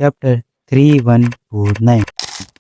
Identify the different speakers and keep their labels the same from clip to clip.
Speaker 1: Chapter 3149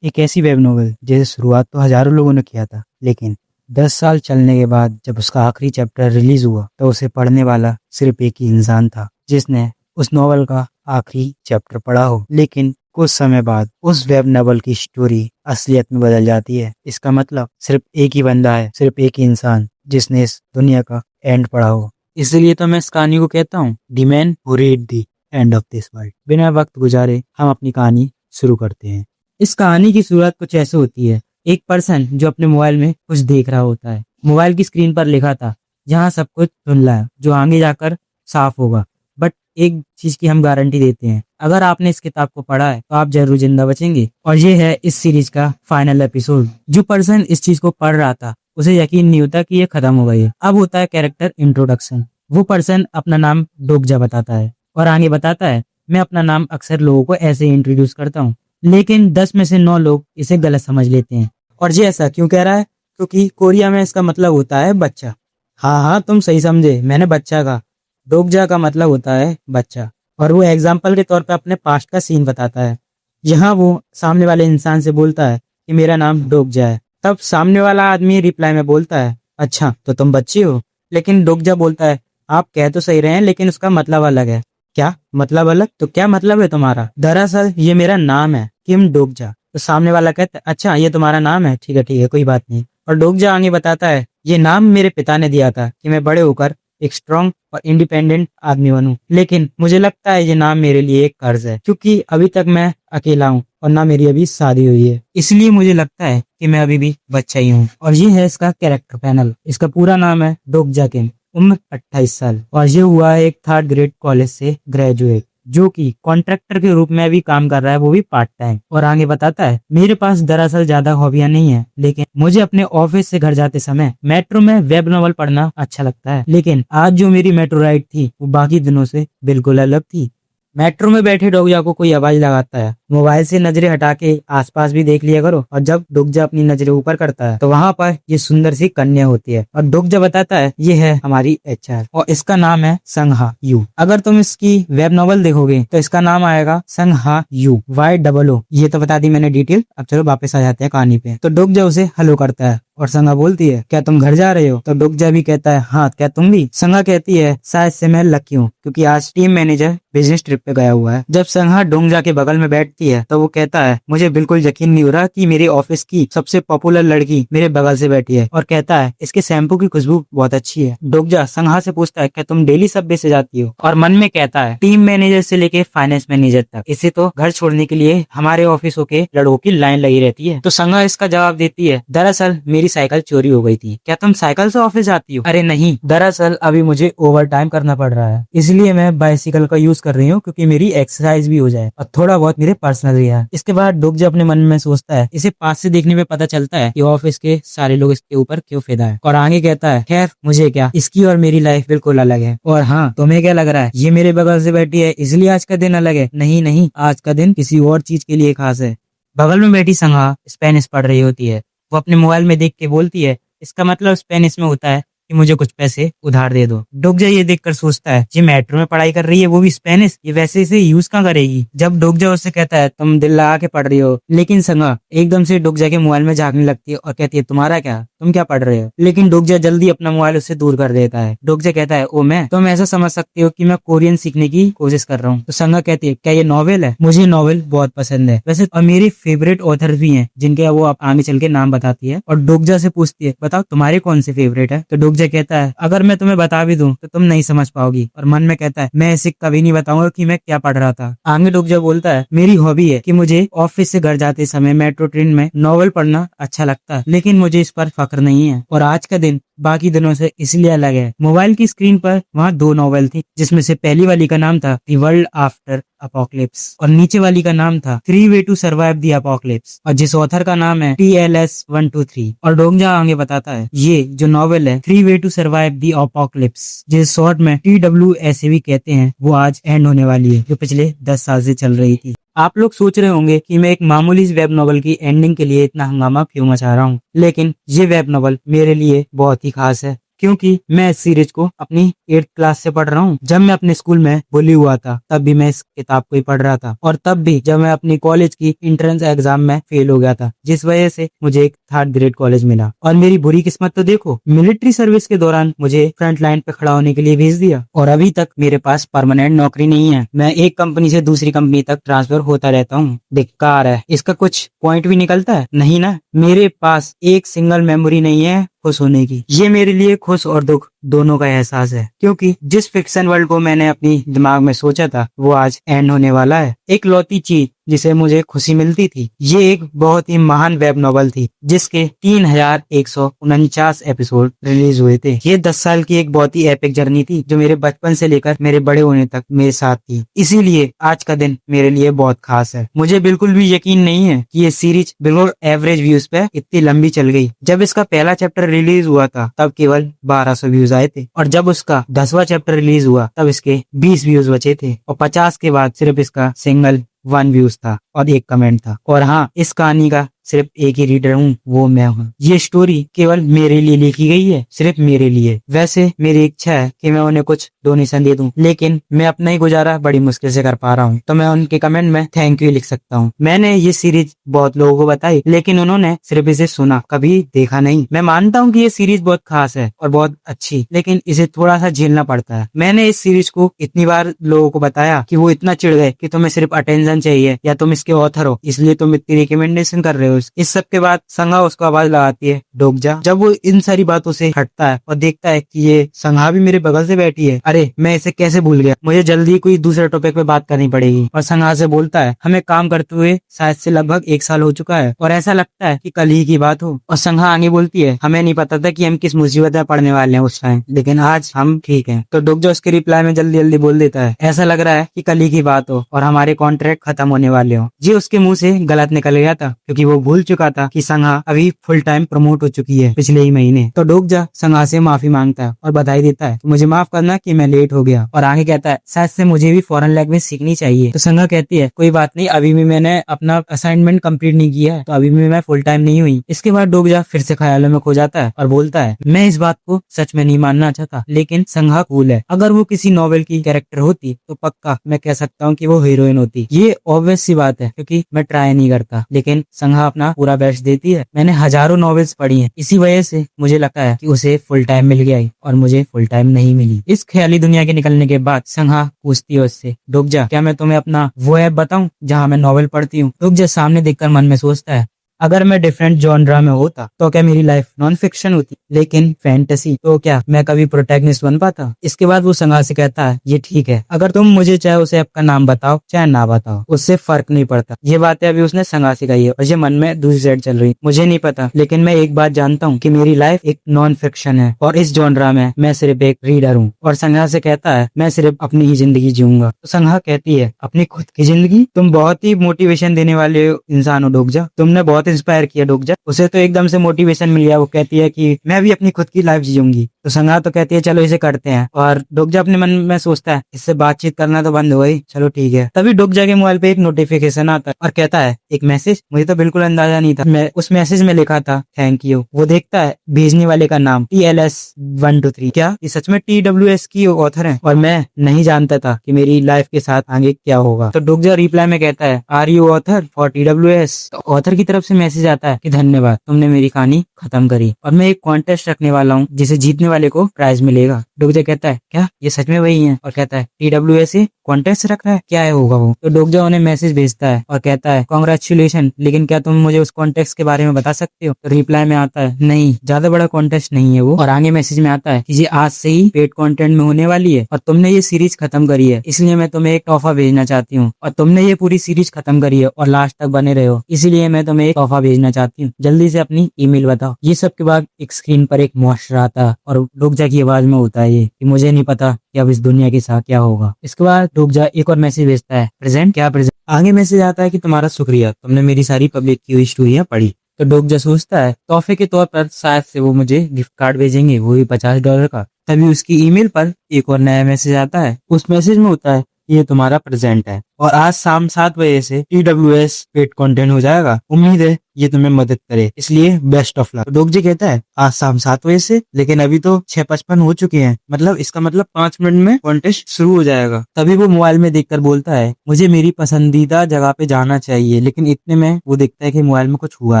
Speaker 1: एक ऐसी web novel जिसे शुरुआत तो हजारों लोगों ने किया था, लेकिन 10 साल चलने के बाद जब उसका आखिरी चैप्टर रिलीज हुआ तो उसे पढ़ने वाला सिर्फ एक ही इंसान था जिसने उस नॉवल का आखिरी चैप्टर पढ़ा हो। लेकिन कुछ समय बाद उस वेब नॉवल की स्टोरी असलियत में बदल जाती है। इसका मतलब सिर्फ एक ही बंदा है, सिर्फ एक ही इंसान जिसने इस दुनिया का एंड पढ़ा हो। इसलिए तो मैं इस कहानी को कहता हूँ the man who read the end of this world. बिना वक्त गुजारे हम अपनी कहानी शुरू करते हैं। इस कहानी की शुरुआत कुछ ऐसे होती है। एक पर्सन जो अपने मोबाइल में कुछ देख रहा होता है। मोबाइल की स्क्रीन पर लिखा था जहाँ सब कुछ धुंधला है, जो आगे जाकर साफ होगा। बट एक चीज की हम गारंटी देते हैं, अगर आपने इस किताब को पढ़ा है तो आप जरूर जिंदा बचेंगे। और ये है इस सीरीज का फाइनल एपिसोड। जो पर्सन इस चीज को पढ़ रहा था उसे यकीन नहीं होता कि ये खत्म हो गई है। अब होता है कैरेक्टर इंट्रोडक्शन। वो पर्सन अपना नाम डोकजा बताता है और आगे बताता है, मैं अपना नाम अक्सर लोगों को ऐसे इंट्रोड्यूस करता हूँ, लेकिन 10 में से 9 लोग इसे गलत समझ लेते हैं। और ये ऐसा क्यों कह रहा है? क्योंकि कोरिया में इसका मतलब होता है बच्चा। हाँ हाँ, तुम सही समझे, मैंने बच्चा कहा। डोकजा का मतलब होता है बच्चा। और वो एग्जाम्पल के तौर पे अपने पास्ट का सीन बताता है। यहाँ वो सामने वाले इंसान से बोलता है कि मेरा नाम डोकजा है। तब सामने वाला आदमी रिप्लाई में बोलता है, अच्छा तो तुम बच्ची हो। लेकिन डोकजा बोलता है, आप कह तो सही रहे हैं, लेकिन उसका मतलब अलग है। क्या मतलब अलग? तो क्या मतलब है तुम्हारा? दरअसल ये मेरा नाम है, किम डोकजा। तो सामने वाला कहता है, अच्छा ये तुम्हारा नाम है, ठीक है कोई बात नहीं। और डोकजा आगे बताता है, ये नाम मेरे पिता ने दिया था कि मैं बड़े होकर एक स्ट्रॉन्ग और इंडिपेंडेंट आदमी बनूं। लेकिन मुझे लगता है ये नाम मेरे लिए एक कर्ज है, क्योंकि अभी तक मैं अकेला हूँ और ना मेरी अभी शादी हुई है। इसलिए मुझे लगता है कि मैं अभी भी बच्चा ही हूँ। और ये है इसका कैरेक्टर पैनल। इसका पूरा नाम है डोकजा किम, उम्र 28 साल, और ये हुआ है एक 3rd ग्रेड कॉलेज से ग्रेजुएट, जो कि कॉन्ट्रैक्टर के रूप में भी काम कर रहा है, वो भी पार्ट टाइम। और आगे बताता है, मेरे पास दरअसल ज्यादा हॉबियां नहीं है, लेकिन मुझे अपने ऑफिस से घर जाते समय मेट्रो में वेब नॉवल पढ़ना अच्छा लगता है। लेकिन आज जो मेरी मेट्रो राइड थी वो बाकी दिनों से बिल्कुल अलग थी। मेट्रो में बैठे डोकजा को कोई आवाज लगाता है, मोबाइल से नजरें हटा के आसपास भी देख लिया करो। और जब डोकजा अपनी नजरें ऊपर करता है तो वहां पर ये सुंदर सी कन्या होती है। और डोकजा बताता है, ये है हमारी एचआर और इसका नाम है संगहा यू। अगर तुम इसकी वेब नॉवल देखोगे तो इसका नाम आएगा संगहा यू YOO। ये तो बता दी मैंने डिटेल। अब चलो वापस आ जाते हैं कहानी पे। तो डोकजा उसे हेलो करता है और संगा बोलती है, क्या तुम घर जा रहे हो? तो डोकजा भी कहता है, हाँ क्या तुम भी? संगा कहती है, शायद से मैं लकी हूँ, क्योंकि आज टीम मैनेजर बिजनेस ट्रिप पे गया हुआ है। जब संगा डोकजा के बगल में बैठती है तो वो कहता है, मुझे बिल्कुल यकीन नहीं हो रहा कि मेरे ऑफिस की सबसे पॉपुलर लड़की मेरे बगल से बैठी है। और कहता है, इसके शैम्पू की खुशबू बहुत अच्छी है। डोकजा संगा से पूछता है, क्या तुम डेली सबवे से जाती हो? और मन में कहता है, टीम मैनेजर से लेके फाइनेंस मैनेजर तक, इसे तो घर छोड़ने के लिए हमारे ऑफिसों के लड़कों की लाइन लगी रहती है। तो संगा इसका जवाब देती है, दरअसल मेरी साइकिल चोरी हो गई थी। क्या तुम साइकिल से ऑफिस जाती हो? अरे नहीं, दरअसल अभी मुझे ओवर टाइम करना पड़ रहा है, इसलिए मैं बाइसिकल का यूज कर रही हूँ, क्योंकि मेरी एक्सरसाइज भी हो जाए और थोड़ा बहुत मेरे पर्सनल भी है। इसके बाद डोकजा अपने मन में सोचता है, इसे पास से देखने में पता चलता है कि ऑफिस के सारे लोग इसके ऊपर क्यों फिदा है। और आगे कहता है, खैर मुझे क्या, इसकी और मेरी लाइफ बिल्कुल अलग है। और हाँ, तुम्हें क्या लग रहा है, ये मेरे बगल से बैठी है इसलिए आज का दिन अलग है? नहीं नहीं, आज का दिन किसी और चीज के लिए खास है। बगल में बैठी संगा स्पेनिश पढ़ रही होती है। वो अपने मोबाइल में देख के बोलती है, इसका मतलब स्पेनिश में होता है कि मुझे कुछ पैसे उधार दे दो। डोकजा ये देखकर सोचता है, ये मेट्रो में पढ़ाई कर रही है, वो भी स्पेनिश, ये वैसे इसे यूज कहाँ करेगी? जब डोकजा उससे कहता है, तुम दिल लगा के पढ़ रही हो, लेकिन संगा एकदम से डोकजा के मोबाइल में झांकने लगती है और कहती है, तुम्हारा क्या, तुम क्या पढ़ रहे हो? लेकिन डोकजा जल्दी अपना मोबाइल उससे दूर कर देता है। डोकजा कहता है, ओ मैं, तुम ऐसा समझ सकते हो कि मैं कोरियन सीखने की कोशिश कर रहा हूँ। तो संगा कहती है, क्या ये नॉवेल है? मुझे नॉवेल बहुत पसंद है वैसे, और मेरे फेवरेट ऑथर भी हैं जिनके वो आगे चल के नाम बताती है। और डोकजा से पूछती है, बताओ तुम्हारे कौन से फेवरेट है? तो डोकजा कहता है, अगर मैं तुम्हें बता भी दूं तो तुम नहीं समझ पाओगी। और मन में कहता है, मैं इसे कभी नहीं बताऊंगा कि मैं क्या पढ़ रहा था। आगे डोकजा बोलता है, मेरी हॉबी है कि मुझे ऑफिस से घर जाते समय मेट्रो ट्रेन में नॉवेल पढ़ना अच्छा लगता है, लेकिन मुझे इस पर फक्र नहीं है। और आज का दिन बाकी दिनों से इसलिए अलग है। मोबाइल की स्क्रीन पर वहाँ 2 नॉवेल थी, जिसमें से पहली वाली का नाम था द वर्ल्ड आफ्टर अपोकलिप्स और नीचे वाली का नाम था 3 way to survive the apocalypse, और जिस ऑथर का नाम है TLS123। और डोकजा आगे बताता है, ये जो नॉवेल है 3 way to survive the apocalypse, जिसे शॉर्ट में TW ऐसे भी कहते हैं, वो आज एंड होने वाली है, जो पिछले 10 साल से चल रही थी। आप लोग सोच रहे होंगे कि मैं एक मामूली वेब नॉवल की एंडिंग के लिए इतना हंगामा क्यों मचा रहा हूँ, लेकिन ये वेब नॉवल मेरे लिए बहुत ही खास है। क्योंकि मैं इस सीरीज को अपनी 8th क्लास से पढ़ रहा हूँ। जब मैं अपने स्कूल में बुली हुआ था तब भी मैं इस किताब को ही पढ़ रहा था, और तब भी जब मैं अपनी कॉलेज की एंट्रेंस एग्जाम में फेल हो गया था, जिस वजह से मुझे एक 3rd ग्रेड कॉलेज मिला। और मेरी बुरी किस्मत तो देखो, मिलिट्री सर्विस के दौरान मुझे फ्रंट लाइन पे खड़ा होने के लिए भेज दिया, और अभी तक मेरे पास परमानेंट नौकरी नहीं है। मैं एक कंपनी से दूसरी कंपनी तक ट्रांसफर होता रहता हूँ। बेकार है। इसका कुछ पॉइंट भी निकलता है? नहीं ना। मेरे पास एक सिंगल मेमोरी नहीं है खुश होने की। ये मेरे लिए खुश और दुख दोनों का एहसास है, क्योंकि जिस फिक्शन वर्ल्ड को मैंने अपनी दिमाग में सोचा था वो आज एंड होने वाला है। एक लौती चीज जिसे मुझे खुशी मिलती थी, ये एक बहुत ही महान वेब नॉवल थी जिसके 3149 एपिसोड रिलीज हुए थे। ये 10 साल की एक बहुत ही एपिक जर्नी थी जो मेरे बचपन से लेकर मेरे बड़े होने तक मेरे साथ थी। इसीलिए आज का दिन मेरे लिए बहुत खास है। मुझे बिल्कुल भी यकीन नहीं है कि ये सीरीज बिल्कुल एवरेज व्यूज पे इतनी लंबी चल गई। जब इसका पहला चैप्टर रिलीज हुआ था तब केवल 1200 व्यूज आए थे, और जब उसका 10वां चैप्टर रिलीज हुआ तब इसके 20 व्यूज बचे थे, और 50 के बाद सिर्फ इसका सिंगल 1 व्यूज था और 1 कमेंट था। और हाँ, इस कहानी का सिर्फ एक ही रीडर हूँ, वो मैं हूँ। ये स्टोरी केवल मेरे लिए लिखी गई है, सिर्फ मेरे लिए। वैसे मेरी इच्छा है कि मैं उन्हें कुछ डोनेशन दे दूं, लेकिन मैं अपना ही गुजारा बड़ी मुश्किल से कर पा रहा हूँ, तो मैं उनके कमेंट में थैंक यू लिख सकता हूँ। मैंने ये सीरीज बहुत लोगों को बताई, लेकिन उन्होंने सिर्फ इसे सुना, कभी देखा नहीं। मैं मानता हूँ कि ये सीरीज बहुत खास है और बहुत अच्छी, लेकिन इसे थोड़ा सा झेलना पड़ता है। मैंने इस सीरीज को इतनी बार लोगों को बताया कि वो इतना चिढ़ गए कि तुम्हें सिर्फ अटेंशन चाहिए या तुम इसके ऑथर हो, इसलिए तुम इतनी रिकमेंडेशन कर रहे हो। इस सब के बाद संघा उसको आवाज लगाती है, डोक जा। जब वो इन सारी बातों से हटता है और देखता है कि ये संघा भी मेरे बगल से बैठी है, अरे मैं इसे कैसे भूल गया, मुझे जल्दी कोई दूसरे टॉपिक पे बात करनी पड़ेगी। और संघा से बोलता है, हमें काम करते हुए शायद से लगभग 1 साल हो चुका है और ऐसा लगता है कि कल ही की बात हो। और संघा आगे बोलती है, हमें नहीं पता था कि हम किस मुसीबत में पड़ने वाले हैं उस टाइम, लेकिन आज हम ठीक हैं। तो डोक जा उसके रिप्लाई में जल्दी जल्दी बोल देता है, ऐसा लग रहा है कि कल ही की बात हो और हमारे कॉन्ट्रैक्ट खत्म होने वाले हो। ये उसके मुंह से गलत निकल गया था, क्योंकि वो भूल चुका था कि संघा अभी फुल टाइम प्रमोट हो चुकी है पिछले ही महीने। तो डोक जा संघा से माफी मांगता है और बधाई देता है, तो मुझे माफ करना कि मैं लेट हो गया। और आगे कहता है, शायद से मुझे भी फॉरेन लैंग्वेज सीखनी चाहिए। तो संघा कहती है, कोई बात नहीं, अभी भी मैंने अपना असाइनमेंट कंप्लीट नहीं किया है, तो अभी भी मैं फुल टाइम नहीं हुई। इसके बाद डोक जा फिर से ख्यालों में खो जाता है और बोलता है, मैं इस बात को सच में नहीं मानना चाहता, लेकिन संघा कूल है। अगर वो किसी नॉवेल की कैरेक्टर होती तो पक्का मैं कह सकता हूँ कि वो हीरोइन होती। ये ऑब्वियस सी बात है, क्योंकि मैं ट्राई नहीं करता, लेकिन संघा अपना पूरा बेस्ट देती है। मैंने हजारों नॉवेल्स पढ़ी हैं, इसी वजह से मुझे लगता है कि उसे फुल टाइम मिल गया और मुझे फुल टाइम नहीं मिली। इस ख्याली दुनिया के निकलने के बाद संघा पूछती है उससे, डोक जा, क्या मैं तुम्हें अपना वो ऐप बताऊं जहां मैं नॉवेल पढ़ती हूँ? डोक जा सामने देखकर मन में सोचता है, अगर मैं डिफरेंट जॉनरा में होता तो क्या मेरी लाइफ नॉन फिक्शन होती, लेकिन फैंटेसी, तो क्या मैं कभी प्रोटैगनिस्ट बन पाता? इसके बाद वो संघा से कहता है, ये ठीक है, अगर तुम मुझे चाहे उस ऐप का नाम बताओ चाहे ना बताओ, उससे फर्क नहीं पड़ता। ये बातें अभी उसने संघा से कही है और ये मन में दूसरी साइड चल रही। मुझे नहीं पता, लेकिन मैं एक बात जानता हूँ कि मेरी लाइफ एक नॉन फिक्शन है और इस जॉनरा में मैं सिर्फ एक रीडर हूँ। और संघा से कहता है, मैं सिर्फ अपनी ही जिंदगी जीऊंगा। तो संघा कहती है, अपनी खुद की जिंदगी? तुम बहुत ही मोटिवेशन देने वाले इंसान हो डोक जा, तुमने बहुत इंस्पायर किया डोक जा। उसे तो एकदम से मोटिवेशन मिल गया। वो कहती है कि मैं भी अपनी खुद की लाइफ जीऊंगी। तो संघा तो कहती है, चलो इसे करते हैं। और डोक जा अपने मन में सोचता है, इससे बातचीत करना तो बंद हो गई, चलो ठीक है। तभी डोक जा के मोबाइल पे एक नोटिफिकेशन आता है और कहता है, एक मैसेज? मुझे तो बिल्कुल अंदाजा नहीं था। मैं उस मैसेज में लिखा था थैंक यू। वो देखता है भेजने वाले का नाम TLS123। क्या ये सच में TWS की ऑथर है? और मैं नहीं जानता था कि मेरी लाइफ के साथ आगे क्या होगा। तो डोक जा रिप्लाई में कहता है, are you author for TWS? तो ऑथर की तरफ से मैसेज आता है कि धन्यवाद, तुमने मेरी कहानी खत्म करी और मैं एक कॉन्टेस्ट रखने वाला हूँ जिसे जीतने वाले को प्राइज मिलेगा। डोक जा कहता है, क्या ये सच में वही है? और कहता है, TWS कॉन्टेस्ट रख रहा है, क्या है होगा वो? तो डोक जा उन्हें मैसेज भेजता है और कहता है, कांग्रेचुलेशन, लेकिन क्या तुम मुझे उस कॉन्टेस्ट के बारे में बता सकते हो? तो रिप्लाई में आता है, नहीं, ज्यादा बड़ा कॉन्टेस्ट नहीं है वो। और आगे मैसेज में आता है कि ये आज से ही पेड कंटेंट में होने वाली है और तुमने ये सीरीज खत्म करी है, इसलिए मैं तुम्हें एक तोहफा भेजना चाहती हूँ। और तुमने ये पूरी सीरीज खत्म करी है और लास्ट तक बने रहे हो, इसीलिए मैं तुम्हें एक तोहफा भेजना चाहती हूँ, जल्दी से अपनी ईमेल बताओ। ये सब के बाद एक स्क्रीन पर एक मुआशरा आता है और डोक जा की आवाज में होता है ये कि मुझे नहीं पता कि अब इस दुनिया के साथ क्या होगा। इसके बाद डोक जा एक और मैसेज भेजता है, प्रेजेंट? क्या प्रेजेंट? आगे मैसेज आता है कि तुम्हारा शुक्रिया, तुमने मेरी सारी पब्लिक की हुई स्टोरियां पढ़ी। तो डोक जा सोचता है, तोहफे के तौर पर शायद से वो मुझे गिफ्ट कार्ड भेजेंगे, वो भी $50 का। तभी उसकी ईमेल पर एक और नया मैसेज आता है। उस मैसेज में होता है, ये तुम्हारा प्रेजेंट है और आज शाम 7 बजे से TWS पेड कंटेंट हो जाएगा। उम्मीद है ये तुम्हें मदद करे, इसलिए बेस्ट ऑफ लक। डोगजे कहता है आज शाम 7 बजे से, लेकिन अभी तो 6:55 हो चुके हैं, मतलब इसका मतलब 5 मिनट में कॉन्टेस्ट शुरू हो जाएगा। तभी वो मोबाइल में देखकर बोलता है मुझे मेरी पसंदीदा जगह पे जाना चाहिए, लेकिन इतने में वो देखता है कि मोबाइल में कुछ हुआ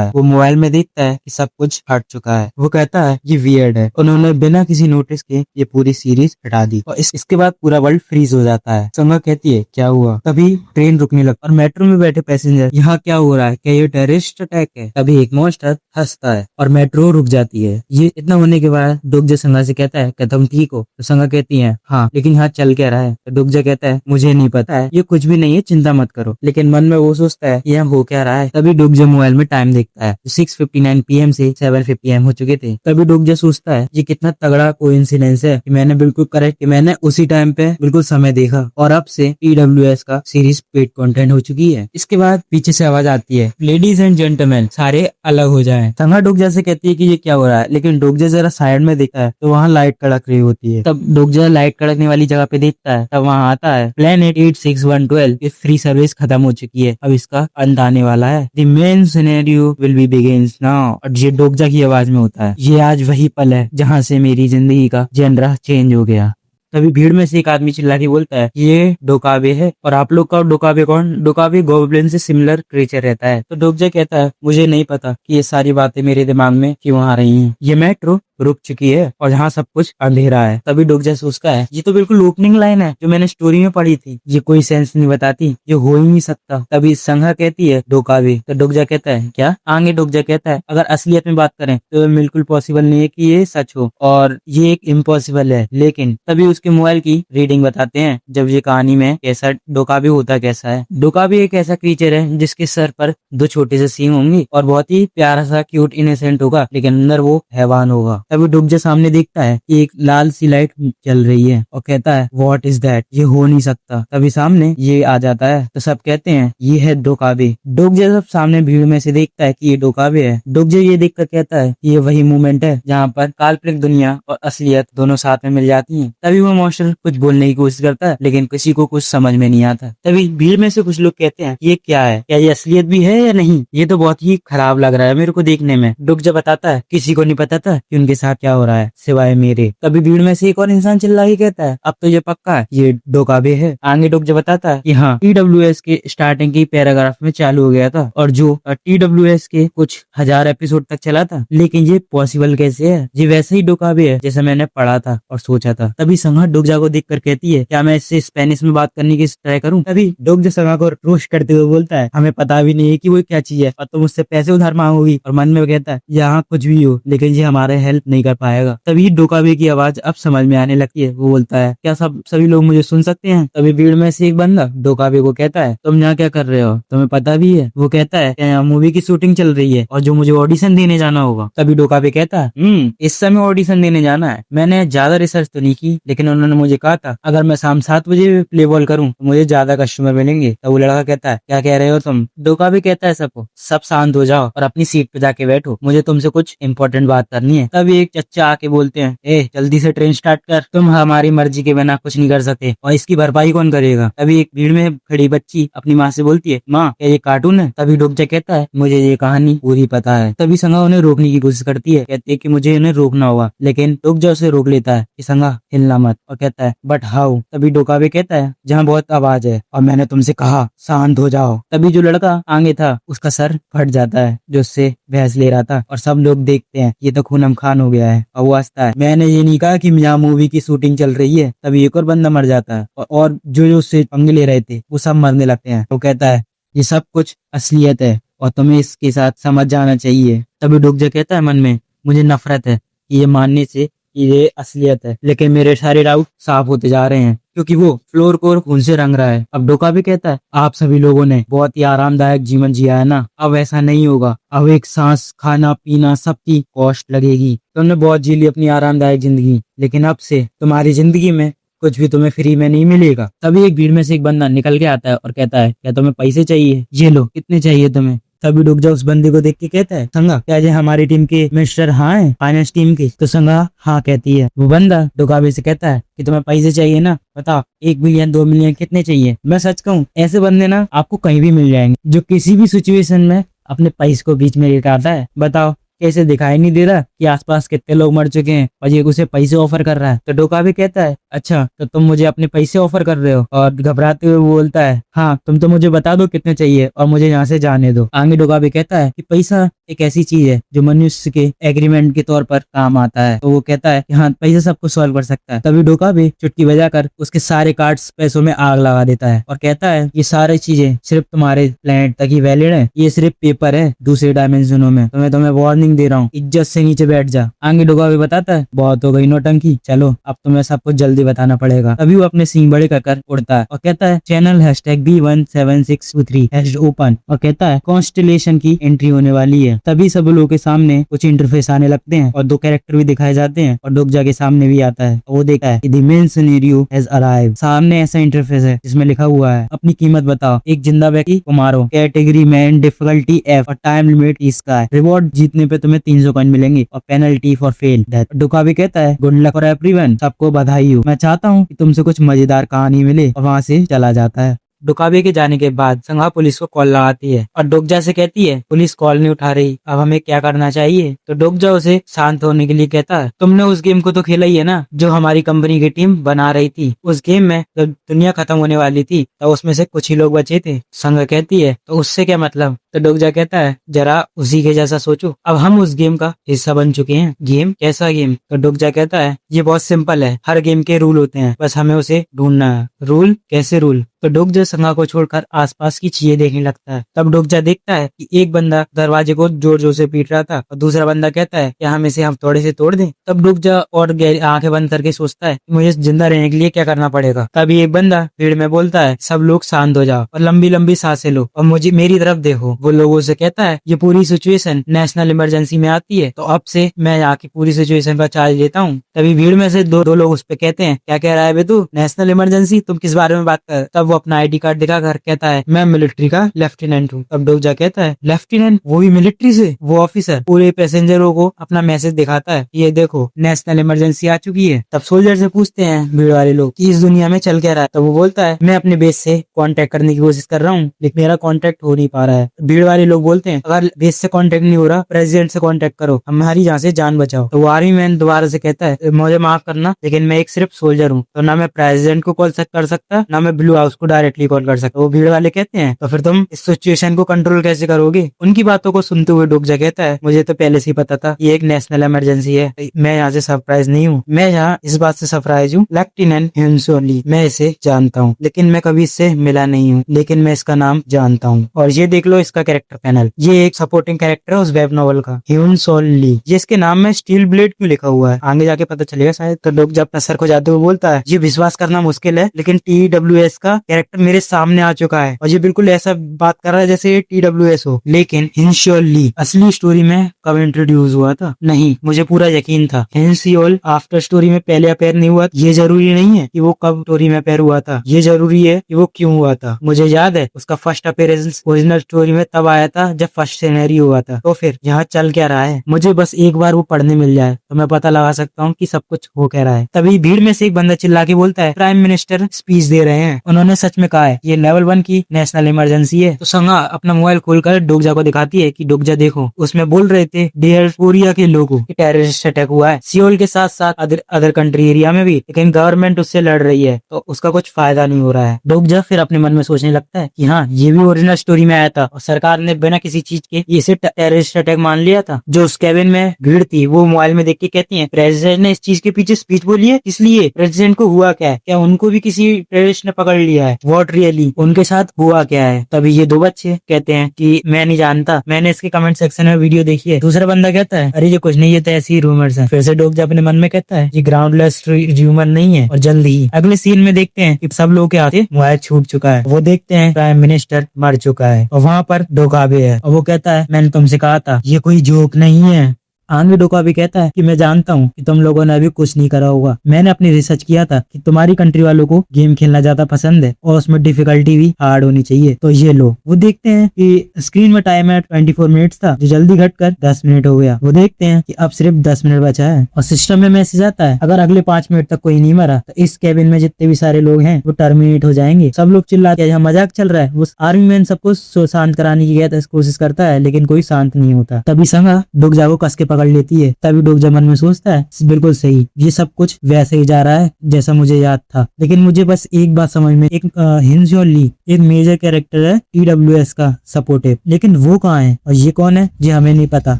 Speaker 1: है। वो मोबाइल में देखता है कि सब कुछ हट चुका है। वो कहता है ये वियर्ड है, उन्होंने बिना किसी नोटिस के ये पूरी सीरीज हटा दी और इसके बाद पूरा वर्ल्ड फ्रीज हो जाता है। संगा कहती है क्या हुआ? तभी ट्रेन रुकने लगता और मेट्रो में बैठे पैसेंजर यहाँ क्या हो रहा है, क्या ये टेररिस्ट अटैक है? तभी एक मॉन्स्टर हंसता है और मेट्रो रुक जाती है। ये इतना होने के बाद डोगजे संगा से कहता है क्या तुम ठीक हो? तो संगा कहती है हाँ, लेकिन यहाँ चल क्या रहा है? तो डोगजे कहता है मुझे नहीं पता है, ये कुछ भी नहीं है, चिंता मत करो। लेकिन मन में वो सोचता है यहाँ हो क्या रहा है। तभी डोगजे मोबाइल में टाइम देखता है, 6:59 PM से 7:50 PM हो चुके थे। तभी डोगजे सोचता है ये कितना तगड़ा कोइंसिडेंस है कि मैंने बिल्कुल करेक्ट, कि मैंने उसी टाइम पे बिल्कुल समय देखा और अब से TWS का सीरीज पेड कंटेंट हो चुकी है। इसके बाद पीछे से आवाज आती है लेडीज एंड जेंटलमैन सारे अलग हो जाएं। संगा डोगजा से कहती है कि ये क्या हो रहा है, लेकिन डोगजा जरा साइड में देखता है तो वहाँ लाइट कड़क रही होती है। तब डोगजा लाइट कड़कने वाली जगह पे देखता है, तब वहाँ आता है प्लेनेट 86112 की फ्री सर्विस खत्म हो चुकी है, अब इसका अंत आने वाला है। The main scenario will be begins now. और ये डोगजा की आवाज में होता है ये आज वही पल है जहाँ से मेरी जिंदगी का जेनरा चेंज हो गया। तभी भीड़ में से एक आदमी चिल्ला के बोलता है ये डोकाबे है। और आप लोग का डोकाबे कौन? डोकाबे गॉब्लिन से सिमिलर क्रिएचर रहता है। तो डोगजा कहता है मुझे नहीं पता कि ये सारी बातें मेरे दिमाग में क्यों आ रही हैं। ये मेट्रो रुक चुकी है और यहाँ सब कुछ अंधेरा है। तभी डोगजा सोचता है ये तो बिल्कुल ओपनिंग लाइन है जो मैंने स्टोरी में पढ़ी थी, ये कोई सेंस नहीं बताती, ये हो ही नहीं सकता। तभी संघा कहती है डोकाबे। तो डोगजा कहता है क्या? आगे डोगजा कहता है अगर असलियत में बात करें तो बिल्कुल पॉसिबल नहीं है कि ये सच हो और ये एक इम्पॉसिबल है। लेकिन तभी उसके मोबाइल की रीडिंग बताते हैं जब ये कहानी में कैसा डोकाबे होता कैसा है। डोकाबे एक ऐसा क्रीचर है जिसके सर पर 2 छोटे से सींग होंगे और बहुत ही प्यारा सा क्यूट इनोसेंट होगा, लेकिन अंदर वो हैवान होगा। तभी डोगजा सामने देखता है कि एक लाल सी लाइट चल रही है और कहता है व्हाट इज दैट, ये हो नहीं सकता। तभी सामने ये आ जाता है तो सब कहते हैं ये है डोकाबे। डोगजा सब सामने भीड़ में से देखता है कि ये डोकाबे है। डोगजा ये देखकर कहता है ये वही मोमेंट है जहाँ पर काल्पनिक दुनिया और असलियत दोनों साथ में मिल जाती हैं। तभी वो मॉन्स्टर कुछ बोलने की कोशिश करता है लेकिन किसी को कुछ समझ में नहीं आता। तभी भीड़ में से कुछ लोग कहते हैं ये क्या है, क्या ये असलियत भी है या नहीं, ये तो बहुत ही खराब लग रहा है मेरे को देखने में। डोगजा बताता है किसी को नहीं पता था कि उनके साथ क्या हो रहा है सिवाय मेरे। तभी भीड़ में से एक और इंसान चिल्ला के कहता है अब तो ये पक्का है ये डोकाबे है। आगे डोगजा बताता है कि हाँ TWS के स्टार्टिंग की पैराग्राफ में चालू हो गया था और जो TWS के कुछ 1000 एपिसोड तक चला था, लेकिन ये पॉसिबल कैसे है, ये वैसे ही डोकाबे है जैसे मैंने पढ़ा था और सोचा था। तभी संघा डोगजा को देखकर कहती है क्या मैं इससे स्पेनिश में बात करने की ट्राई करूं? तभी डोगजा संघा को रोस्ट करते हुए बोलता है हमें पता भी नहीं है कि वो क्या चीज है और तुम मुझसे पैसे उधार मांगोगी। और मन में कहता है यहाँ कुछ भी हो लेकिन ये हमारे हेल्प नहीं कर पाएगा। तभी डोकाबे की आवाज अब समझ में आने लगती है। वो बोलता है क्या सभी लोग मुझे सुन सकते हैं? तभी भीड़ में से एक बंदा डोकाबे को कहता है तुम यहाँ क्या कर रहे हो, तुम्हें पता भी है? वो कहता है यहाँ मूवी की शूटिंग चल रही है और जो मुझे ऑडिशन देने जाना होगा। तभी डोकाबे कहता है इस समय ऑडिशन देने जाना है, मैंने ज्यादा रिसर्च तो नहीं की लेकिन उन्होंने मुझे कहा था अगर मैं शाम 7 बजे प्ले बॉल करूँ तो मुझे ज्यादा कस्टमर मिलेंगे। तो वो लड़का कहता है क्या कह रहे हो तुम? डोकाबे कहता है सबको सब शांत हो जाओ और अपनी सीट पे जाके बैठो, मुझे तुमसे कुछ इंपॉर्टेंट बात करनी है। तभी एक चच्चा आके बोलते हैं जल्दी से ट्रेन स्टार्ट कर, तुम हमारी मर्जी के बिना कुछ नहीं कर सकते और इसकी भरपाई कौन करेगा? तभी एक भीड़ में खड़ी बच्ची अपनी माँ से बोलती है माँ क्या ये कार्टून है? तभी डोगजा कहता है मुझे ये कहानी पूरी पता है। तभी संगा उन्हें रोकने की कोशिश करती है, कहती है कि मुझे उन्हें रोकना होगा, लेकिन डोगजा उसे रोक लेता है कि संगा हिलना मत और कहता है बट हाउ? तभी डोकाबे कहता है जहाँ बहुत आवाज है और मैंने तुमसे कहा शांत हो जाओ। तभी जो लड़का आगे था उसका सर फट जाता है जो उससे बहस ले रहा था और सब लोग देखते हैं ये तो खूनम खान हो गया है। और वो हंसता है मैंने ये नहीं कहा कि यहाँ मूवी की शूटिंग चल रही है। तभी एक और बंदा मर जाता है और जो जो उससे पंगे ले रहे थे वो सब मरने लगते हैं। वो कहता है ये सब कुछ असलियत है और तुम्हें इसके साथ समझ जाना चाहिए। तभी डोगजा कहता है मन में मुझे नफरत है ये मानने से कि ये असलियत है, लेकिन मेरे सारे डाउट साफ होते जा रहे हैं क्योंकि वो फ्लोर को खून से रंग रहा है। अब डोका भी कहता है आप सभी लोगों ने बहुत ही आरामदायक जीवन जिया है ना, अब ऐसा नहीं होगा। अब एक सांस खाना पीना सबकी कॉस्ट लगेगी। तुमने बहुत जी ली अपनी आरामदायक जिंदगी, लेकिन अब से तुम्हारी जिंदगी में कुछ भी तुम्हें फ्री में नहीं मिलेगा। तभी एक भीड़ में से एक बंदा निकल के आता है और कहता है क्या तुम्हें पैसे चाहिए? ये लो, कितने चाहिए तुम्हें? तभी डोगजा उस बंदे को देख के कहता है संगा क्या ये हमारी टीम के मिस्टर हाँ है फाइनेंस टीम के? तो संगा हाँ कहती है। वो बंदा डोकाबे से कहता है कि तुम्हें पैसे चाहिए ना, बताओ 1 मिलियन 2 मिलियन कितने चाहिए? मैं सच कहूँ ऐसे बंदे ना आपको कहीं भी मिल जाएंगे जो किसी भी सिचुएशन में अपने पैसे को बीच में लेकर आता है। बताओ कैसे दिखाई नहीं दे रहा कि आसपास कितने लोग मर चुके हैं और ये उसे पैसे ऑफर कर रहा है। तो डोका भी कहता है अच्छा तो तुम मुझे अपने पैसे ऑफर कर रहे हो, और घबराते हुए वो बोलता है हाँ तुम तो मुझे बता दो कितने चाहिए और मुझे यहाँ से जाने दो। आगे डोका भी कहता है कि पैसा एक ऐसी चीज है जो मनुष्य के एग्रीमेंट के तौर पर काम आता है। तो वो कहता है कि हाँ पैसा सबको सॉल्व कर सकता है। तभी डोका भी चुटकी बजाकर उसके सारे कार्ड्स पैसों में आग लगा देता है और कहता है ये सारी चीजें सिर्फ तुम्हारे प्लेनेट तक ही वैलिड है, ये सिर्फ पेपर है दूसरे डायमेंशनों में, तो मैं तुम्हें वार्निंग दे रहा हूँ, इज्जत से नीचे बैठ जा। आगे डोका भी बताता है बहुत हो गई नौटंकी, चलो अब तुम्हें सब कुछ जल्दी बताना पड़ेगा। तभी वो अपने सींग बड़े कर उड़ता है और कहता है चैनल #B17623 हैश ओपन, और कहता है कॉन्स्टेलेशन की एंट्री होने वाली है। तभी सब लोगों के सामने कुछ इंटरफेस आने लगते हैं और 2 कैरेक्टर भी दिखाए जाते हैं और डोकजा के सामने भी आता है। वो देखता है the main scenario has arrived. सामने ऐसा इंटरफेस है जिसमें लिखा हुआ है अपनी कीमत बताओ, एक जिंदा व्यक्ति को मारो, कैटेगरी मैन, डिफिकल्टी F और टाइम लिमिट इसका है, रिवॉर्ड जीतने पे तुम्हें 300 कॉइन मिलेंगे और पेनल्टी फॉर फेल डेथ। डोका भी कहता है गुड लक फॉर एवरीवन, सबको बधाई हो, मैं चाहता हूँ कि तुमसे कुछ मजेदार कहानी मिले, और वहाँ से चला जाता है। डोकाबे के जाने के बाद संघा पुलिस को कॉल लगाती है और डोकजा से कहती है पुलिस कॉल नहीं उठा रही, अब हमें क्या करना चाहिए। तो डोकजा उसे शांत होने के लिए कहता है तुमने उस गेम को तो खेला ही है ना जो हमारी कंपनी की टीम बना रही थी। उस गेम में जब दुनिया खत्म होने वाली थी तो उसमें से कुछ ही लोग बचे थे। संघा कहती है तो उससे क्या मतलब। तो डोकजा कहता है जरा उसी के जैसा सोचो, अब हम उस गेम का हिस्सा बन चुके हैं। गेम? कैसा गेम? तो डोकजा कहता है ये बहुत सिंपल है, हर गेम के रूल होते हैं, बस हमें उसे ढूंढना है। रूल? कैसे रूल? तो डोकजा संघा को छोड़कर आसपास की चीजें देखने लगता है। तब डोकजा देखता है कि एक बंदा दरवाजे को जोर जोर से पीट रहा था और दूसरा बंदा कहता है कि हम इसे हम थोड़े से तोड़ दें। तब डोकजा और आंखें बंद करके सोचता है कि मुझे जिंदा रहने के लिए क्या करना पड़ेगा। तभी एक बंदा भीड़ में बोलता है सब लोग शांत हो जाओ और लंबी लंबी सांसें लो और मुझे मेरी तरफ देखो। वो लोगों से कहता है ये पूरी सिचुएशन नेशनल इमरजेंसी में आती है, तो अब से मैं यहाँ की पूरी सिचुएशन का चार्ज लेता हूँ। तभी भीड़ में से दो लोग उस पे कहते हैं क्या कह रहा है बे तू, नेशनल इमरजेंसी, तुम किस बारे में बात कर। तब वो अपना ID कार्ड दिखाकर कहता है मैं मिलिट्री का लेफ्टिनेंट हूँ। तब डोकजा कहता है लेफ्टिनेंट, वो भी मिलिट्री से? वो ऑफिसर पूरे पैसेंजरों को अपना मैसेज दिखाता है ये देखो नेशनल इमरजेंसी आ चुकी है। तब सोल्जर से पूछते हैं भीड़ वाले लोग कि इस दुनिया में चल क्या रहा है। तब वो बोलता है मैं अपने बेस से कांटेक्ट करने की कोशिश कर रहा हूँ लेकिन मेरा कांटेक्ट हो नहीं पा रहा है। भीड़ वाले लोग बोलते हैं अगर बेस से कांटेक्ट नहीं हो रहा प्रेसिडेंट से कांटेक्ट करो, हमारी यहाँ से जान बचाओ। तो वो आर्मी मैन दोबारा से कहता है मुझे माफ करना लेकिन मैं एक सिर्फ सोल्जर हूँ, तो ना मैं प्रेसिडेंट को कॉल कर सकता ना मैं ब्लू हाउस को डायरेक्टली कॉल कर सकता। वो भीड़ वाले कहते हैं तो फिर तुम इस सिचुएशन को कंट्रोल कैसे करोगे। उनकी बातों को सुनते हुए डोकजा कहता है मुझे तो पहले से ही पता था ये एक नेशनल इमरजेंसी है, मैं यहाँ से सरप्राइज नहीं हूँ, मैं यहाँ इस बात से सरप्राइज हूँ लेफ्टिनेंट हिंसोली, मैं इसे जानता हूँ लेकिन मैं कभी इससे मिला नहीं हूँ, लेकिन मैं इसका नाम जानता हूँ। और ये देख लो इसका कैरेक्टर पैनल, ये एक सपोर्टिंग कैरेक्टर है उस वेब नॉवल का, ह्यून सोल ली। ये इसके नाम में स्टील ब्लेड क्यों लिखा हुआ है आगे जाके पता चलेगा शायद। तो डोकजा अपना सर को जाते हुए बोलता है ये विश्वास करना मुश्किल है लेकिन TWS का कैरेक्टर मेरे सामने आ चुका है और ये बिल्कुल ऐसा बात कर रहा है जैसे TWS हो। लेकिन हिंसियोल ली असली स्टोरी में कब इंट्रोड्यूस हुआ था? नहीं, मुझे पूरा यकीन था हिंसियोल आफ्टर स्टोरी में पहले अपेयर नहीं हुआ। ये जरूरी नहीं है कि वो कब स्टोरी में अपेयर हुआ था, ये जरूरी है कि वो क्यों हुआ था। मुझे याद है उसका फर्स्ट अपेयरेंस ओरिजिनल स्टोरी में तब आया था जब फर्स्ट सिनेरियो हुआ था। तो फिर यहाँ चल क्या रहा है, मुझे बस एक बार वो पढ़ने मिल जाए तो मैं पता लगा सकता हूँ कि सब कुछ हो क्या रहा है। तभी भीड़ में से एक बंदा चिल्ला के बोलता है प्राइम मिनिस्टर स्पीच दे रहे हैं, उन्होंने सच में कहा है ये लेवल 1 की नेशनल इमरजेंसी है। तो संगा अपना मोबाइल खोलकर डोकजा को दिखाती है कि डोकजा देखो उसमें बोल रहे थे डियर कोरिया के लोगों की टेररिस्ट अटैक हुआ है सियोल के साथ साथ अदर कंट्री एरिया में भी, लेकिन गवर्नमेंट उससे लड़ रही है तो उसका कुछ फायदा नहीं हो रहा है। डोकजा फिर अपने मन में सोचने लगता है कि हाँ ये भी ओरिजिनल स्टोरी में आया था और सरकार ने बिना किसी चीज के इसे टेररिस्ट अटैक मान लिया था। जो उस केबिन में भीड़ थी वो मोबाइल में देख के कहती है प्रेसिडेंट ने इस चीज के पीछे स्पीच बोली है, इसलिए प्रेसिडेंट को हुआ क्या है, क्या उनको भी किसी टेररिस्ट ने पकड़ लिया है, व्हाट रियली उनके साथ हुआ क्या है। तभी ये 2 बच्चे कहते हैं कि मैं नहीं जानता, मैंने इसके कमेंट सेक्शन में वीडियो देखी है। दूसरा बंदा कहता है अरे ये कुछ नहीं, ये तो ऐसी ही रूमर्स है। फिर से डोकजा अपने मन में कहता है ये ग्राउंडलेस रूमर नहीं है। और जल्दी ही अगले सीन में देखते हैं कि सब लोगों के हाथ मोबाइल छूट चुका है। वो देखते हैं प्राइम मिनिस्टर मर चुका है और वहाँ पर डोकाबे है और वो कहता है मैंने तुमसे कहा था ये कोई जोक नहीं है। आंग डोका भी कहता है कि मैं जानता हूँ कि तुम लोगों ने अभी कुछ नहीं करा होगा, मैंने अपनी रिसर्च किया था कि तुम्हारी कंट्री वालों को गेम खेलना ज्यादा पसंद है और उसमें डिफिकल्टी भी हार्ड होनी चाहिए, तो ये लो। वो देखते हैं कि स्क्रीन में टाइम है 24 मिनट्स था, जो जल्दी घटकर 10 मिनट हो गया। वो देखते हैं कि अब सिर्फ 10 मिनट बचा है और सिस्टम में मैसेज आता है अगर अगले 5 मिनट तक कोई नहीं मरा तो इस केबिन में जितने भी सारे लोग हैं वो टर्मिनेट हो जाएंगे। सब लोग चिल्लाते हैं यहाँ मजाक चल रहा है। वो आर्मी मैन सबको शांत कराने की कोशिश करता है लेकिन कोई शांत नहीं होता। तभी संगा डोगजा को कस के पकड़ लेती है। तभी डोगजा मन में सोचता है बिल्कुल सही, ये सब कुछ वैसे ही जा रहा है जैसा मुझे याद था, लेकिन मुझे बस एक बात समझ में, एक हिंजो ली एक मेजर कैरेक्टर है TWS का सपोर्टिव, लेकिन वो कहाँ है और ये कौन है ये हमें नहीं पता।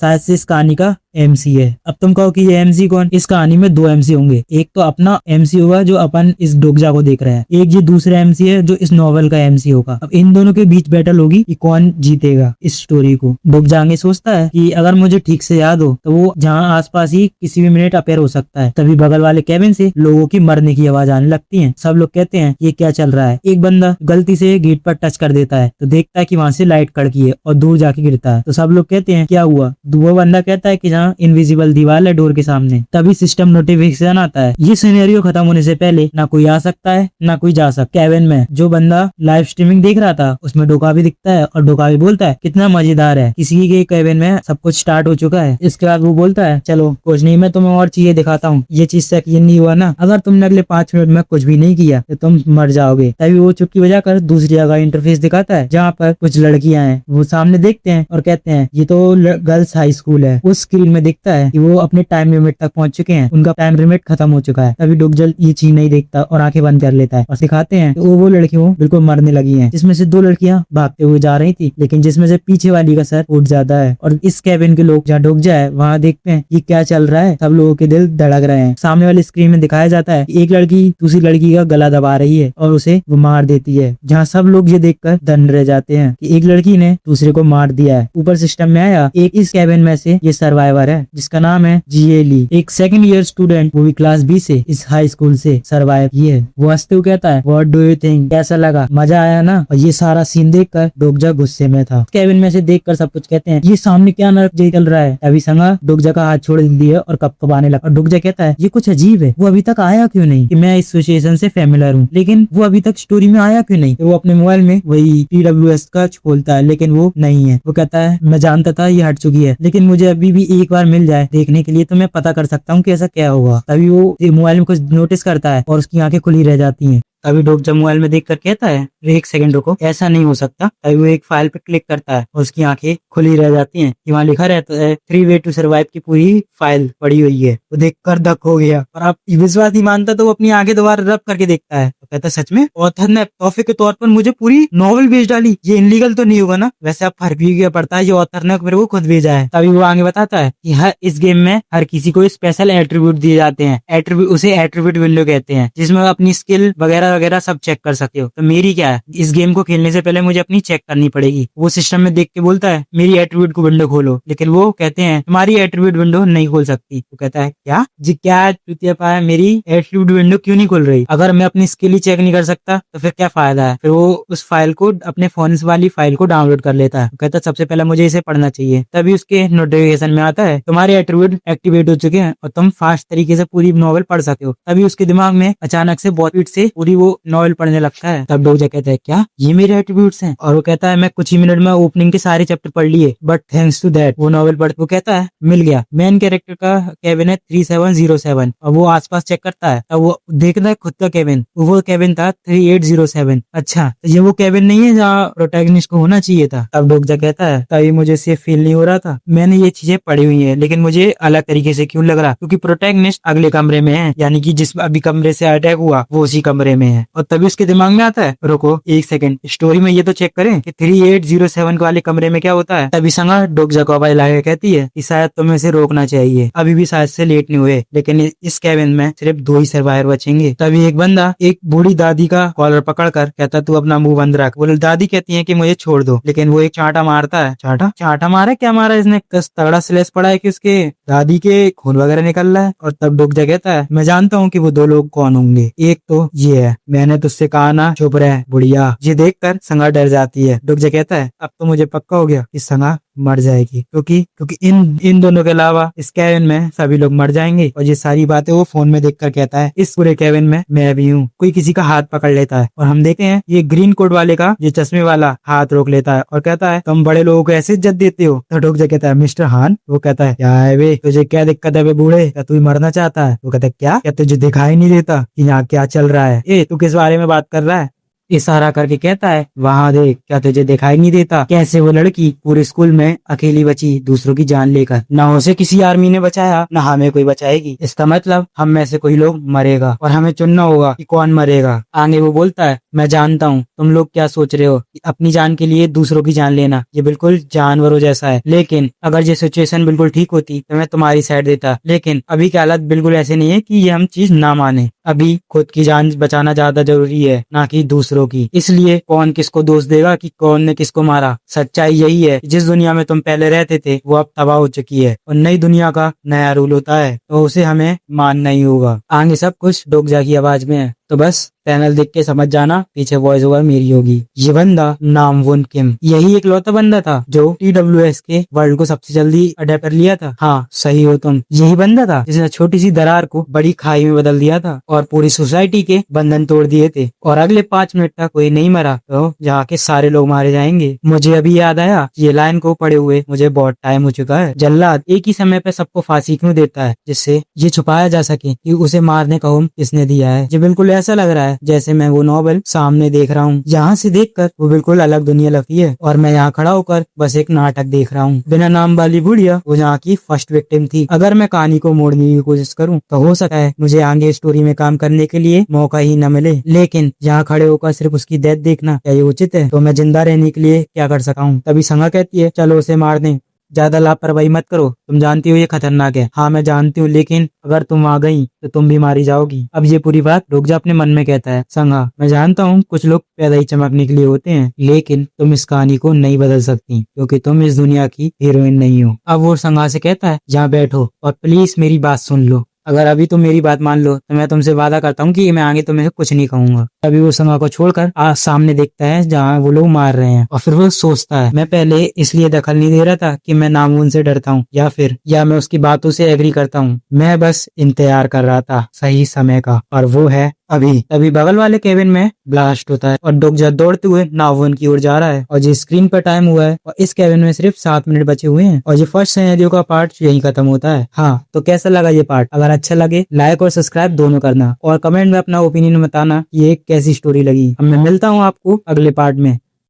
Speaker 1: शायद से इस कहानी का MC है। अब तुम कहो कि ये MC कौन? इस कहानी में 2 MC होंगे, एक तो अपना MC होगा जो अपन इस डोगजा को देख रहे हैं, एक ये दूसरा MC है जो इस नॉवल का MC होगा। अब इन दोनों के बीच बैटल होगी कि कौन जीतेगा इस स्टोरी को। डोगजा आगे सोचता है कि अगर मुझे ठीक से याद हो तो वो जहाँ आसपास ही किसी भी मिनट अपेयर हो सकता है। तभी बगल वाले केबिन से लोगों की मरने की आवाज आने लगती है। सब लोग कहते हैं ये क्या चल रहा है। एक बंदा गलती से गेट पर टच कर देता है तो देखता है कि वहां से लाइट कड़की है और दूर जाके गिरता है। तो सब लोग कहते हैं क्या हुआ। वो बंदा कहता है कि जहाँ इनविजिबल दीवार है डोर के सामने। तभी सिस्टम नोटिफिकेशन आता है ये सिनेरियो खत्म होने से पहले ना कोई आ सकता है ना कोई जा सकता। केबिन में जो बंदा लाइव स्ट्रीमिंग देख रहा था उसमें डोका भी दिखता है और डोका भी बोलता है कितना मजेदार है, किसी के केबिन में सब कुछ स्टार्ट हो चुका है। इसके बाद वो बोलता है चलो कुछ नहीं, मैं तुम्हें और चीजें दिखाता हूँ, ये चीज से यकीन नहीं हुआ ना, अगर तुमने अगले 5 मिनट में कुछ भी नहीं किया तो तुम मर जाओगे। तभी वो चुटकी बजाकर दूसरी जगह इंटरफेस दिखाता है जहाँ पर कुछ लड़कियां हैं। वो सामने देखते हैं और कहते हैं ये तो गर्ल्स हाई स्कूल है। उस स्क्रीन में दिखता है कि वो अपने टाइम लिमिट तक पहुंच चुके हैं, उनका टाइम लिमिट खत्म हो चुका है। तभी डोगजल ये चीज नहीं देखता और आंखें बंद कर लेता है और सिखाते हैं वो लड़कियों बिल्कुल मरने लगी हैं, जिसमें से 2 लड़कियां भागते हुए जा रही थी लेकिन जिसमें से पीछे वाली का सर उठ जाता है। और इस केबिन के लोग जहाँ डोगजा है वहाँ देखते हैं ये क्या चल रहा है। सब लोगों के दिल धड़क रहे हैं। सामने वाली स्क्रीन में दिखाया जाता है एक लड़की दूसरी लड़की का गला दबा रही है और उसे वो मार देती है, जहाँ सब लोग ये देखकर दंड रह जाते हैं कि एक लड़की ने दूसरे को मार दिया है। ऊपर सिस्टम में आया एक इस केबिन में से ये सर्वाइवर है जिसका नाम है GA ली, एक 2nd ईयर स्टूडेंट, वो भी क्लास B से इस हाई स्कूल से सर्वाइव किए। वो हंसते हुए कहता है व्हाट डू यू थिंक, कैसा लगा, मजा आया ना। और ये सारा सीन देखकर डोगजा गुस्से में था। केबिन में से देखकर सब कुछ कहते हैं ये सामने क्या नरक चल रहा है। अभी संगा डोगजा का हाथ छोड़ दिया और कपकपाने लगा। और डोगजा कहता है ये कुछ अजीब है, वो अभी तक आया क्यों नहीं, कि मैं इस सिचुएशन से फेमिलियर हूँ लेकिन वो अभी तक स्टोरी में आया क्यों नहीं। तो वो अपने मोबाइल में वही TWS का खोलता है लेकिन वो नहीं है। वो कहता है मैं जानता था ये हट चुकी है लेकिन मुझे अभी भी एक बार मिल जाए देखने के लिए तो मैं पता कर सकता हूँ कि ऐसा क्या होगा। तभी वो मोबाइल में कुछ नोटिस करता है और उसकी आंखें खुली रह जाती हैं। तभी डोग जब मोबाइल में देखकर कहता है एक सेकंड रुको, ऐसा नहीं हो सकता। तभी वो एक फाइल पे क्लिक करता है और उसकी आंखें खुली रह जाती हैं कि वहाँ लिखा रहता है 3 वे टू सर्वाइव की पूरी फाइल पड़ी हुई है। वो देखकर धक हो गया और आप विश्वास नहीं मानता तो वो अपनी आंखें दोबारा रब करके देखता है तो कहता है सच में ऑथर ने तोहफे के तौर पर मुझे पूरी नॉवल भेज डाली, ये इनलीगल तो नहीं होगा ना। वैसे अब फर्क भी क्या पड़ता है, ये ऑथर ने मेरे को खुद भेजा है। तभी वो आगे बताता है कि हर इस गेम में हर किसी को स्पेशल एट्रीब्यूट दिए जाते हैं, उसे एट्रीब्यूट विंडो कहते हैं, जिसमें अपनी स्किल वगैरह वगैरह सब चेक कर सकते हो। तो मेरी क्या है, इस गेम को खेलने से पहले मुझे अपनी चेक करनी पड़ेगी। वो सिस्टम में देख के बोलता है मेरी एट्रीब्यूट को विंडो खोलो, लेकिन वो कहते हैं तुम्हारी एट्रीब्यूट विंडो नहीं खोल सकती। वो कहता है क्या जी, क्या चुतिया पाया, मेरी एट्रीब्यूट विंडो क्यों नहीं खोल रही? अगर मैं अपनी स्किल ही चेक नहीं कर सकता तो फिर क्या फायदा है। फिर वो उस फाइल को अपने फोन वाली फाइल को डाउनलोड कर लेता है। कहता है सबसे पहले मुझे इसे पढ़ना चाहिए। तभी उसके नोटिफिकेशन में आता है तुम्हारे एट्रीब्यूट एक्टिवेट हो चुके हैं और तुम फास्ट तरीके से पूरी नॉवल पढ़ सकते हो। तभी उसके दिमाग में अचानक से बहुत स्पीड से पूरी वो नॉवल पढ़ने लगता है। तब डोगजा कहता है क्या ये मेरे एट्रीब्यूट्स हैं? और वो कहता है मैं कुछ ही मिनट में ओपनिंग के सारे चैप्टर पढ़ लिए, बट थैंक्स टू दैट वो नॉवल पढ़। वो कहता है मिल गया। मेन कैरेक्टर का केबिन है 3707 और वो आसपास चेक करता है। तब वो देखता है खुद का केबिन, वो केबिन था 3807। अच्छा, तो ये वो केबिन नहीं है जहाँ प्रोटैगनिस्ट को होना चाहिए था। तब डोगजा कहता है तभी मुझे सेफ फील नहीं हो रहा था, मैंने ये चीजें पढ़ी हुई है लेकिन मुझे अलग तरीके से क्यों लग रहा, क्योंकि प्रोटैगनिस्ट अगले कमरे में है, यानी कि जिस अभी कमरे से अटैक हुआ वो उसी कमरे में है। और तभी उसके दिमाग में आता है रुको एक सेकंड, स्टोरी में ये तो चेक करें कि 3807 वाले कमरे में क्या होता है। तभी संगा डोगजा को आवाज लाके कहती है कि शायद तुम्हें इसे रोकना चाहिए, अभी भी शायद से लेट नहीं हुए, लेकिन इस केबिन में सिर्फ 2 ही सर्वाइवर बचेंगे। तभी एक बंदा एक बूढ़ी दादी का कॉलर पकड़कर कहता तू अपना मुंह बंद रख। वो दादी कहती है कि मुझे छोड़ दो, लेकिन वो एक चांटा मारता है। चांटा मारा, क्या मारा इसने, तगड़ा स्लेस पड़ा है कि उसके दादी के खून वगैरह निकल रहा है। और तब डोगजा कहता है मैं जानता हूँ कि वो 2 लोग कौन होंगे, एक तो ये है, मैंने तुझसे कहा ना चुप रह बुढ़िया। ये देखकर संगा डर जाती है। डोगजा कहता है अब तो मुझे पक्का हो गया कि संगा मर जाएगी, क्योंकि इन इन दोनों के अलावा इस केविन में सभी लोग मर जाएंगे। और ये सारी बातें वो फोन में देखकर कहता है, इस पूरे केविन में मैं भी हूँ। कोई किसी का हाथ पकड़ लेता है और हम देखते हैं ये ग्रीन कोट वाले का, ये चश्मे वाला हाथ रोक लेता है और कहता है, तुम बड़े लोगों को ऐसे इज्जत देते हो? तो डोगजा कहता है, मिस्टर हान। वो कहता है, क्या है बे, तुझे क्या दिक्कत है बे बूढ़े, क्या तू मरना चाहता है? वो कहता है, क्या तुझे दिखाई नहीं देता कि यहाँ क्या चल रहा है? ए तू किस बारे में बात कर रहा है? इशारा करके कहता है, वहां देख, क्या तुझे दिखाई नहीं देता कैसे वो लड़की पूरे स्कूल में अकेली बची दूसरों की जान लेकर? ना उसे किसी आर्मी ने बचाया, ना हमें कोई बचाएगी। इसका मतलब हम में से कोई लोग मरेगा और हमें चुनना होगा कि कौन मरेगा। आगे वो बोलता है, मैं जानता हूँ तुम लोग क्या सोच रहे हो कि अपनी जान के लिए दूसरों की जान लेना ये बिल्कुल जानवरों जैसा है, लेकिन अगर ये सिचुएशन बिल्कुल ठीक होती तो मैं तुम्हारी साइड देता। लेकिन अभी की हालत बिल्कुल ऐसे नहीं है कि ये हम चीज ना माने। अभी खुद की जान बचाना ज्यादा जरूरी है, ना कि दूसरों की। इसलिए कौन किसको दोष देगा कि कौन ने किसको मारा? सच्चाई यही है, जिस दुनिया में तुम पहले रहते थे वो अब तबाह हो चुकी है और नई दुनिया का नया रूल होता है, तो उसे हमें मानना ही होगा। आगे सब कुछ डोगजा की आवाज में है, तो बस चैनल देख के समझ जाना, पीछे वॉइस ओवर मेरी होगी। ये बंदा नाम वुन किम, यही एक लौता बंदा था जो TWS के वर्ल्ड को सबसे जल्दी अडेप्ट कर लिया था। हाँ सही हो तुम, यही बंदा था जिसने छोटी सी दरार को बड़ी खाई में बदल दिया था और पूरी सोसाइटी के बंधन तोड़ दिए थे। और अगले 5 मिनट तक कोई नहीं मरा तो यहाँ के सारे लोग मारे जाएंगे। मुझे अभी याद आया, ये लाइन को पढ़े हुए मुझे बहुत टाइम हो चुका है। जल्लाद एक ही समय पे सबको फांसी क्यों देता है? जिससे ये छुपाया जा सके कि उसे मारने का हुक्म किसने दिया है। ये बिल्कुल ऐसा लग रहा है जैसे मैं वो नॉवेल सामने देख रहा हूँ। यहाँ से देखकर वो बिल्कुल अलग दुनिया लगती है और मैं यहाँ खड़ा होकर बस एक नाटक देख रहा हूँ। बिना नाम वाली बुढ़िया वो यहाँ की फर्स्ट विक्टिम थी। अगर मैं कहानी को मोड़ने की कोशिश करूँ तो हो सकता है मुझे आगे स्टोरी में काम करने के लिए मौका ही न मिले, लेकिन यहाँ खड़े होकर सिर्फ उसकी डेथ देखना क्या ये उचित है? तो मैं जिंदा रहने के लिए क्या कर सका हूँ? तभी संगा कहती है, चलो उसे मार दें। ज्यादा लापरवाही मत करो, तुम जानती हो ये खतरनाक है। हाँ मैं जानती हूँ, लेकिन अगर तुम आ गई तो तुम भी मारी जाओगी। अब ये पूरी बात रुकजा अपने मन में कहता है, संगा मैं जानता हूँ कुछ लोग पैदा ही चमकने के लिए होते हैं, लेकिन तुम इस कहानी को नहीं बदल सकती क्योंकि तुम इस दुनिया की हीरोइन नहीं हो। अब वो संगा से कहता है, जहाँ बैठो और प्लीज मेरी बात सुन लो। अगर अभी तुम मेरी बात मान लो तो मैं तुमसे वादा करता हूँ कि मैं आगे तुम्हें कुछ नहीं कहूंगा। अभी वो संगा को छोड़कर सामने देखता है जहाँ वो लोग मार रहे हैं और फिर वो सोचता है, मैं पहले इसलिए दखल नहीं दे रहा था कि मैं नामून से डरता हूँ या मैं उसकी बातों से एग्री करता हूँ। मैं बस इंतजार कर रहा था सही समय का, और वो है अभी। तभी बगल वाले केबिन में ब्लास्ट होता है और डोगजा दौड़ते हुए नावोन की ओर जा रहा है और जो स्क्रीन पर टाइम हुआ है और इस केबिन में सिर्फ 7 मिनट बचे हुए हैं और ये फर्स्ट सिनेरियो का पार्ट यही खत्म होता है। हाँ तो कैसा लगा ये पार्ट? अगर अच्छा लगे लाइक और सब्सक्राइब दोनों करना और कमेंट में अपना ओपिनियन बताना कि ये कैसी स्टोरी लगी। अब मैं मिलता हूँ आपको अगले पार्ट में।